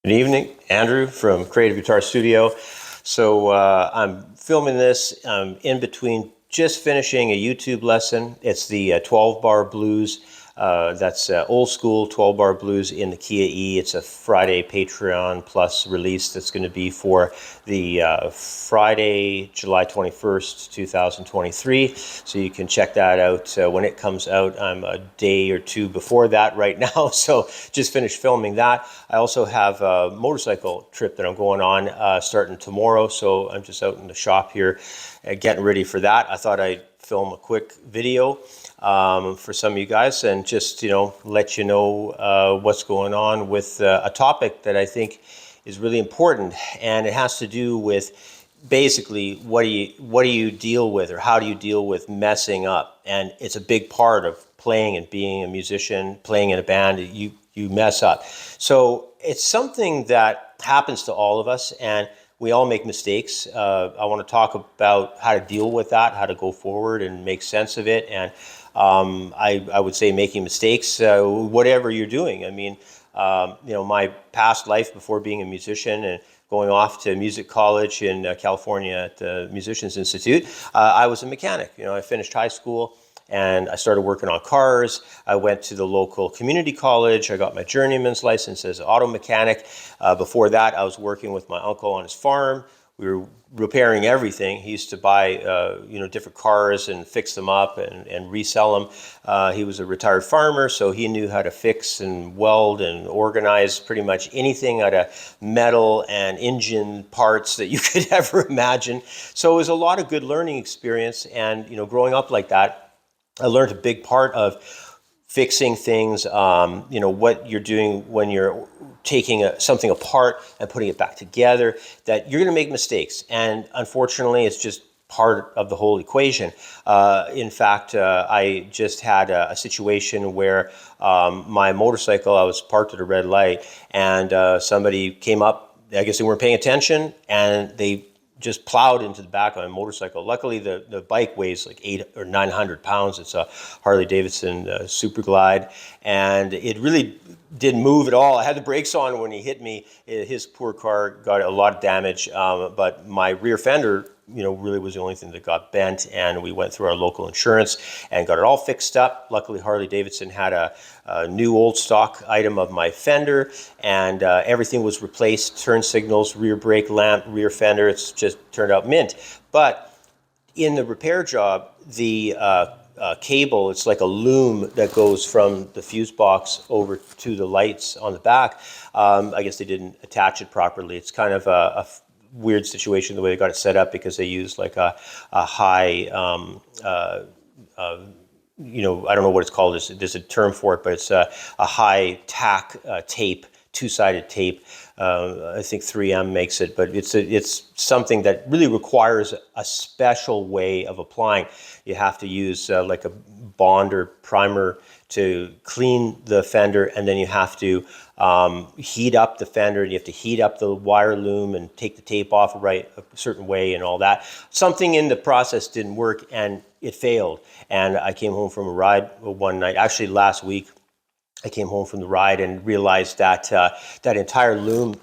Good evening, Andrew from Creative Guitar Studio. So I'm filming this in between just finishing a YouTube lesson. It's the 12-bar blues. That's old school 12-bar blues in the key of E. It's a Friday Patreon Plus release that's going to be for the Friday, July 21st, 2023. So you can check that out when it comes out. I'm a day or two before that right now, so just finished filming that. I also have a motorcycle trip that I'm going on starting tomorrow, so I'm just out in the shop here getting ready for that. I thought I'd film a quick video for some of you guys and just let you know what's going on with a topic that I think is really important, and it has to do with basically what do you deal with, or how do you deal with messing up. And it's a big part of playing and being a musician, playing in a band. You mess up, so it's something that happens to all of us, and we all make mistakes. I want to talk about how to deal with that, how to go forward and make sense of it. And I would say making mistakes, whatever you're doing. I mean, my past life before being a musician and going off to music college in California at the Musicians Institute, I was a mechanic. I finished high school and I started working on cars. I went to the local community college. I got my journeyman's license as an auto mechanic. Before that, I was working with my uncle on his farm. We were repairing everything. He used to buy, different cars and fix them up and resell them. He was a retired farmer, so he knew how to fix and weld and organize pretty much anything out of metal and engine parts that you could ever imagine. So it was a lot of good learning experience. And, growing up like that, I learned a big part of fixing things, what you're doing when you're taking something apart and putting it back together, that you're going to make mistakes. And unfortunately, it's just part of the whole equation. In fact, I just had a situation where my motorcycle, I was parked at a red light, and somebody came up. I guess they weren't paying attention, and they just plowed into the back of my motorcycle. Luckily, the bike weighs like 800 or 900 pounds. It's a Harley Davidson Super Glide, and it really didn't move at all. I had the brakes on when he hit me. His poor car got a lot of damage, but my rear fender, really was the only thing that got bent, and we went through our local insurance and got it all fixed up. Luckily, Harley Davidson had a new old stock item of my fender, and everything was replaced: turn signals, rear brake lamp, rear fender. It's just turned out mint. But in the repair job, the cable, it's like a loom that goes from the fuse box over to the lights on the back. I guess they didn't attach it properly. It's kind of a weird situation the way they got it set up, because they use like a high, I don't know what it's called. There's a term for it, but it's a high tack tape, two-sided tape. I think 3M makes it, but it's something that really requires a special way of applying. You have to use like a bond or primer to clean the fender, and then you have to heat up the fender, and you have to heat up the wire loom and take the tape off a certain way and all that. Something in the process didn't work, and it failed. And I came home from a ride one night, actually last week. I came home from the ride and realized that that entire loom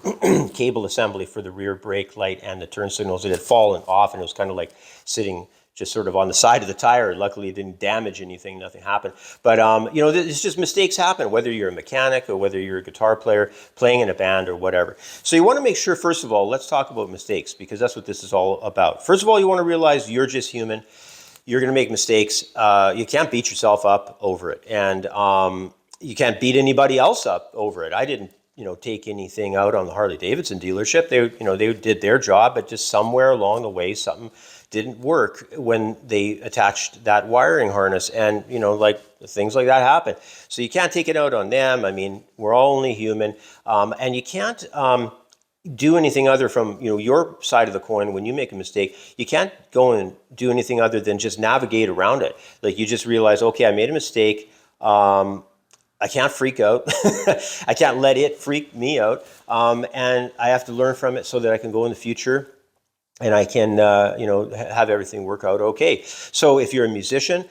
cable assembly for the rear brake light and the turn signals, it had fallen off, and it was kind of like sitting just sort of on the side of the tire. Luckily, it didn't damage anything. Nothing happened. But, it's just mistakes happen, whether you're a mechanic or whether you're a guitar player playing in a band or whatever. So you want to make sure, first of all, let's talk about mistakes, because that's what this is all about. First of all, you want to realize you're just human. You're going to make mistakes. You can't beat yourself up over it. And you can't beat anybody else up over it. I didn't, take anything out on the Harley Davidson dealership. They did their job, but just somewhere along the way, something didn't work when they attached that wiring harness, and things like that happen. So you can't take it out on them. I mean, we're all only human, and you can't do anything other from your side of the coin. When you make a mistake, you can't go and do anything other than just navigate around it. Like, you just realize, okay, I made a mistake. I can't freak out. I can't let it freak me out, and I have to learn from it so that I can go in the future and I can, have everything work out okay. So if you're a musician,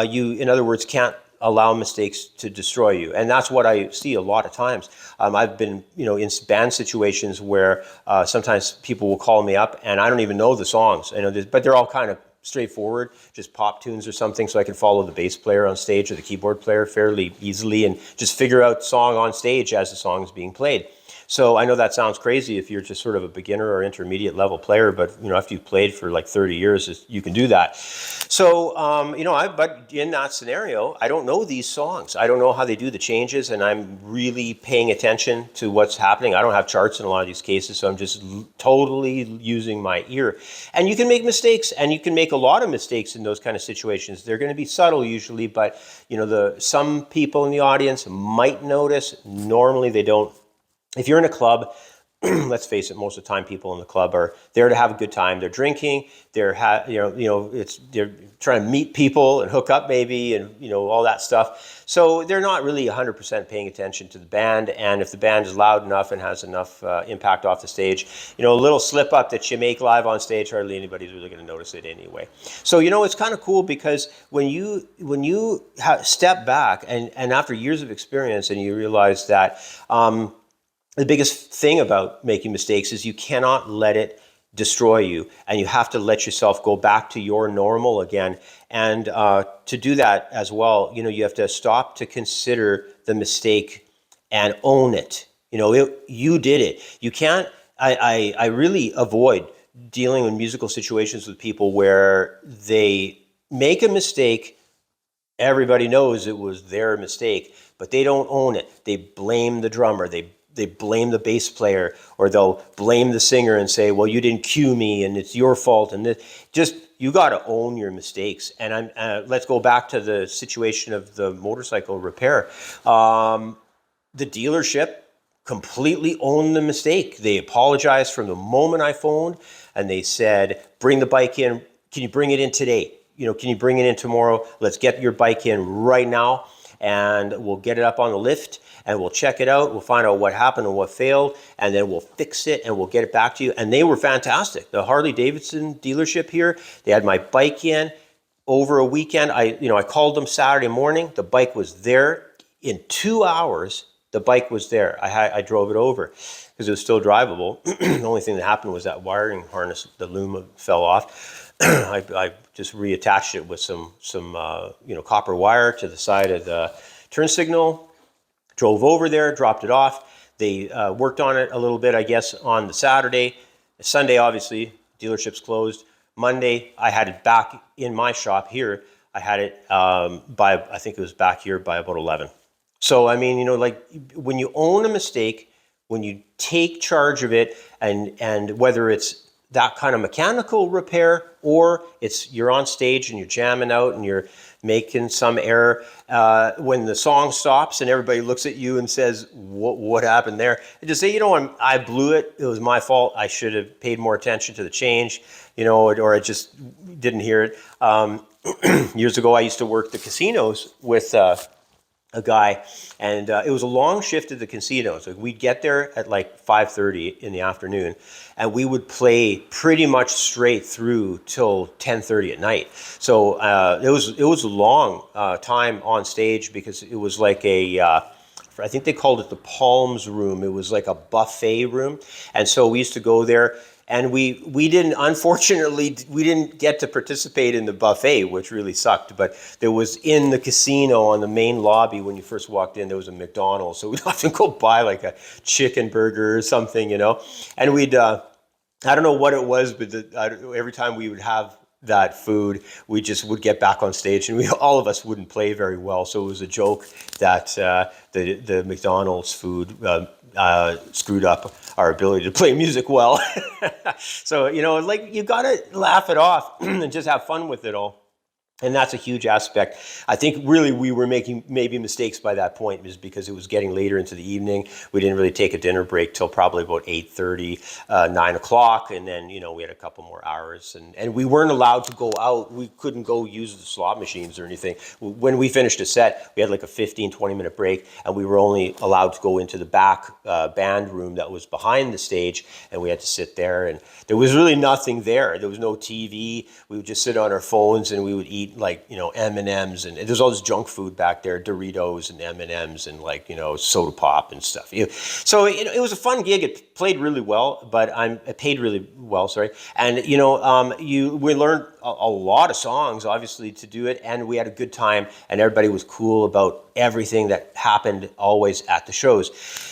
you, in other words, can't allow mistakes to destroy you. And that's what I see a lot of times. I've been, in band situations where sometimes people will call me up and I don't even know the songs, but they're all kind of straightforward, just pop tunes or something, so I can follow the bass player on stage or the keyboard player fairly easily and just figure out song on stage as the song is being played. So I know that sounds crazy if you're just sort of a beginner or intermediate level player, but after you've played for like 30 years, you can do that. So but in that scenario, I don't know these songs. I don't know how they do the changes, and I'm really paying attention to what's happening. I don't have charts in a lot of these cases, so I'm just totally using my ear. And you can make mistakes, and you can make a lot of mistakes in those kind of situations. They're going to be subtle usually, but some people in the audience might notice. Normally, they don't. If you're in a club, let's face it, most of the time people in the club are there to have a good time. They're drinking, they're trying to meet people and hook up maybe, and all that stuff. So they're not really 100% paying attention to the band. And if the band is loud enough and has enough impact off the stage, a little slip up that you make live on stage, hardly anybody's really going to notice it anyway. So it's kind of cool because when you step back and after years of experience and you realize that. The biggest thing about making mistakes is you cannot let it destroy you, and you have to let yourself go back to your normal again. And to do that as well, you have to stop to consider the mistake and own it. You did it. You can't. I really avoid dealing in musical situations with people where they make a mistake. Everybody knows it was their mistake, but they don't own it. They blame the drummer. They blame the bass player, or they'll blame the singer and say, well, you didn't cue me and it's your fault. And you got to own your mistakes. And let's go back to the situation of the motorcycle repair. The dealership completely owned the mistake. They apologized from the moment I phoned, and they said, bring the bike in. Can you bring it in today? Can you bring it in tomorrow? Let's get your bike in right now, and we'll get it up on the lift, and we'll check it out. We'll find out what happened and what failed, and then we'll fix it, and we'll get it back to you. And they were fantastic. The Harley-Davidson dealership here, they had my bike in over a weekend. I called them Saturday morning. The bike was there. In 2 hours, the bike was there. I drove it over because it was still drivable. The only thing that happened was that wiring harness, the loom fell off. I just reattached it with some copper wire to the side of the turn signal. Drove over there, dropped it off. They worked on it a little bit, I guess, on the Saturday. Sunday, obviously, dealership's closed. Monday, I had it back in my shop here. I had it I think it was back here by about 11. So, when you own a mistake, when you take charge of it, and whether it's that kind of mechanical repair or you're on stage and you're jamming out and you're making some error, when the song stops and everybody looks at you and says, what happened there? And just say, I blew it. It was my fault. I should have paid more attention to the change, or I just didn't hear it. Years ago, I used to work the casinos with a guy, and it was a long shift at the casino. So we'd get there at like 5:30 in the afternoon, and we would play pretty much straight through till 10:30 at night. So it was a long time on stage because it was like I think they called it the Palms room. It was like a buffet room, and so we used to go there. And we didn't get to participate in the buffet, which really sucked. But there was in the casino on the main lobby when you first walked in, there was a McDonald's. So we'd often go buy like a chicken burger or something, And we'd, I don't know what it was, but every time we would have that food, we just would get back on stage, and all of us wouldn't play very well. So it was a joke that the McDonald's food screwed up our ability to play music well. So, you got to laugh it off and just have fun with it all. And that's a huge aspect. I think really we were making maybe mistakes by that point is because it was getting later into the evening. We didn't really take a dinner break till probably about 8:30, 9 o'clock. And then, we had a couple more hours. And we weren't allowed to go out. We couldn't go use the slot machines or anything. When we finished a set, we had like a 15, 20-minute break. And we were only allowed to go into the back band room that was behind the stage. And we had to sit there. And there was really nothing there. There was no TV. We would just sit on our phones and we would eat eat like, you know, M&Ms, and there's all this junk food back there, Doritos and M&Ms and like, you know, soda pop and stuff. So it was a fun gig. It played really well, but it paid really well, sorry. And, you know, we learned a lot of songs, obviously, to do it, and we had a good time, and everybody was cool about everything that happened always at the shows.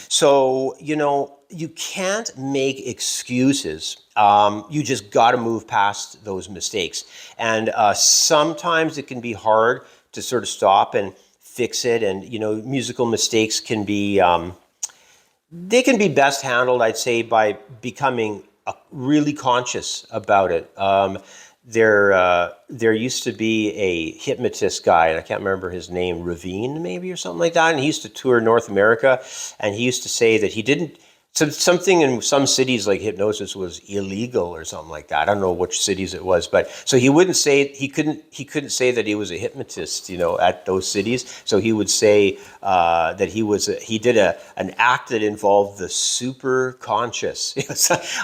So, you know, you can't make excuses. You just got to move past those mistakes. And sometimes it can be hard to sort of stop and fix it. And, you know, musical mistakes can be, they can be best handled, I'd say, by becoming really conscious about it. There used to be a hypnotist guy, and I can't remember his name, Ravine maybe or something like that, and he used to tour North America, and he used to say that he didn't, something in some cities like hypnosis was illegal or something like that. I don't know which cities it was, but so he wouldn't say, he couldn't say that he was a hypnotist, you know, at those cities. So he would say that he did an act that involved the super conscious.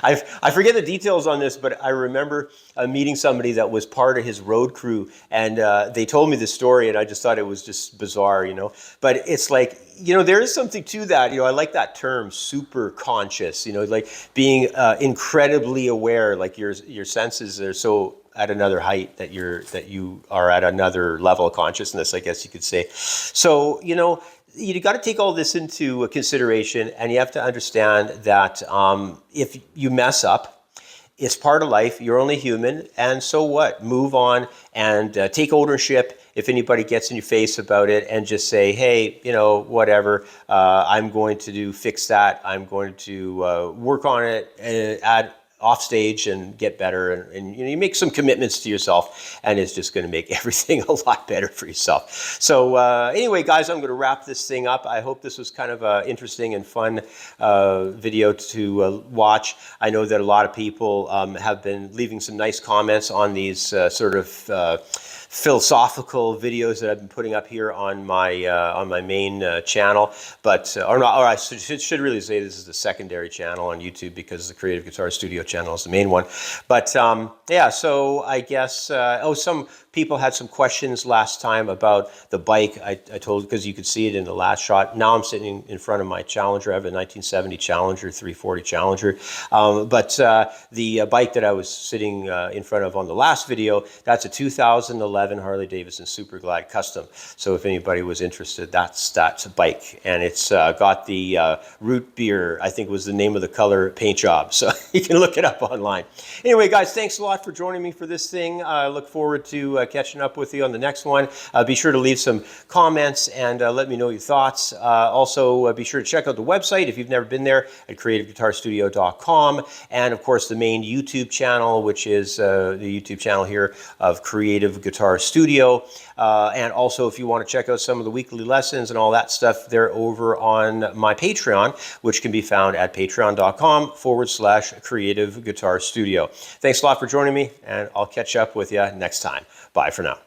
I forget the details on this, but I remember meeting somebody that was part of his road crew, and they told me the story, and I just thought it was just bizarre, you know. But it's like, you know, there is something to that. You know, I like that term, super conscious. You know, like being incredibly aware, like your senses are so at another height that you are at another level of consciousness, I guess you could say. So, you know, you got to take all this into consideration, and you have to understand that if you mess up, it's part of life. You're only human, and so what? Move on and take ownership if anybody gets in your face about it, and just say, hey, you know, whatever, I'm going to fix that. I'm going to work on it, add off stage and get better, and you know, you make some commitments to yourself, and it's just going to make everything a lot better for yourself. So anyway, guys, I'm going to wrap this thing up. I hope this was kind of an interesting and fun video to watch. I know that a lot of people have been leaving some nice comments on these sort of philosophical videos that I've been putting up here on my main channel, but or I should really say this is the secondary channel on YouTube, because the Creative Guitar Studio channel is the main one. But yeah, so I guess some people had some questions last time about the bike. I told, because you could see it in the last shot. Now I'm sitting in front of my Challenger. I have a 1970 Challenger, 340 Challenger. But the bike that I was sitting in front of on the last video, that's a 2011 Harley Davidson Super Glide Custom. So if anybody was interested, that's a bike. And it's got the Root Beer, I think was the name of the color, paint job. So you can look it up online. Anyway, guys, thanks a lot for joining me for this thing. I look forward to catching up with you on the next one. Be sure to leave some comments and let me know your thoughts. Also, be sure to check out the website if you've never been there at creativeguitarstudio.com. And of course, the main YouTube channel, which is the YouTube channel here of Creative Guitar Studio. And also, if you want to check out some of the weekly lessons and all that stuff, they're over on my Patreon, which can be found at patreon.com/Creative Guitar Studio. Thanks a lot for joining me, and I'll catch up with you next time. Bye for now.